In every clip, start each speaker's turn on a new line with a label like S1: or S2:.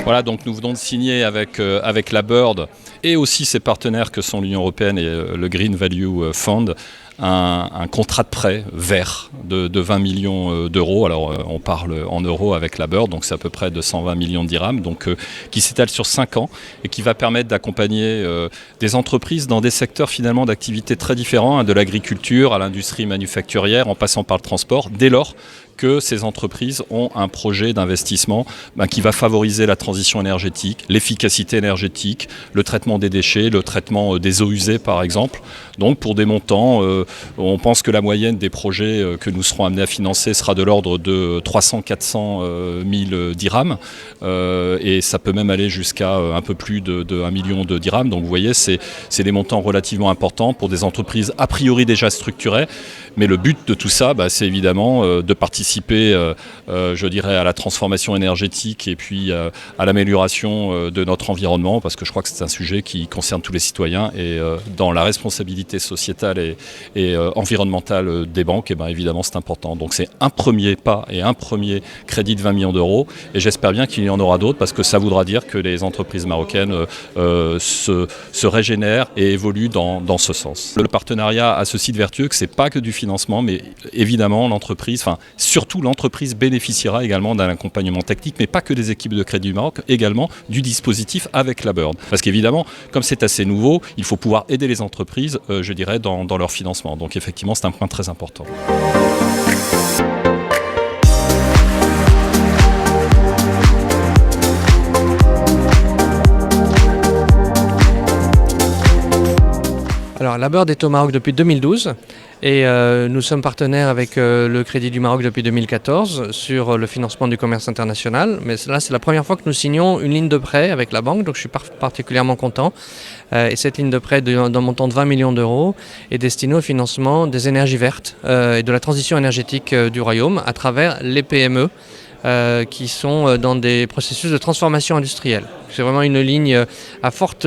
S1: Voilà, donc nous venons de signer avec la Bird et aussi ses partenaires que sont l'Union européenne et le Green Value Fund un contrat de prêt vert de 20 millions d'euros. Alors on parle en euros avec la Bird, donc c'est à peu près de 120 millions de dirhams, donc qui s'étale sur 5 ans et qui va permettre d'accompagner des entreprises dans des secteurs finalement d'activité très différents, de l'agriculture à l'industrie manufacturière en passant par le transport, dès lors que ces entreprises ont un projet d'investissement qui va favoriser la transition énergétique, l'efficacité énergétique, le traitement des déchets, le traitement des eaux usées par exemple. Donc pour des montants, on pense que la moyenne des projets que nous serons amenés à financer sera de l'ordre de 300-400 000 dirhams et ça peut même aller jusqu'à un peu plus de 1 million de dirhams. Donc vous voyez, c'est des montants relativement importants pour des entreprises a priori déjà structurées. Mais le but de tout ça, c'est évidemment de participer, je dirais, à la transformation énergétique et puis à l'amélioration de notre environnement, parce que je crois que c'est un sujet qui concerne tous les citoyens et dans la responsabilité sociétale et environnementale des banques, évidemment c'est important. Donc c'est un premier pas et un premier crédit de 20 millions d'euros et j'espère bien qu'il y en aura d'autres parce que ça voudra dire que les entreprises marocaines se régénèrent et évoluent dans ce sens. Le partenariat a ceci de vertueux que c'est pas que du financement, mais évidemment surtout l'entreprise bénéficiera également d'un accompagnement technique, mais pas que des équipes de Crédit du Maroc, également du dispositif avec la Bird. Parce qu'évidemment, comme c'est assez nouveau, il faut pouvoir aider les entreprises, je dirais, dans leur financement. Donc effectivement, c'est un point très important.
S2: Alors la Bird est au Maroc depuis 2012 et nous sommes partenaires avec le Crédit du Maroc depuis 2014 sur le financement du commerce international. Mais là c'est la première fois que nous signons une ligne de prêt avec la banque, donc je suis particulièrement content. Et cette ligne de prêt d'un montant de 20 millions d'euros est destinée au financement des énergies vertes et de la transition énergétique du Royaume à travers les PME. Qui sont dans des processus de transformation industrielle. C'est vraiment une ligne à forte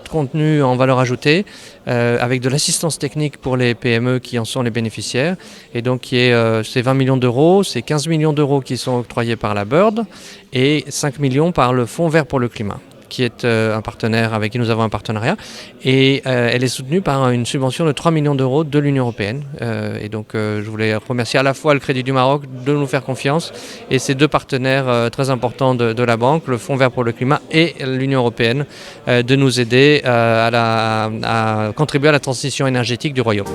S2: contenu en valeur ajoutée, avec de l'assistance technique pour les PME qui en sont les bénéficiaires. Et donc c'est 20 millions d'euros, c'est 15 millions d'euros qui sont octroyés par la Bird et 5 millions par le Fonds vert pour le climat, qui est un partenaire avec qui nous avons un partenariat et elle est soutenue par une subvention de 3 millions d'euros de l'Union européenne et donc je voulais remercier à la fois le Crédit du Maroc de nous faire confiance et ces deux partenaires très importants de la banque, le Fonds vert pour le climat et l'Union européenne de nous aider à contribuer à la transition énergétique du Royaume.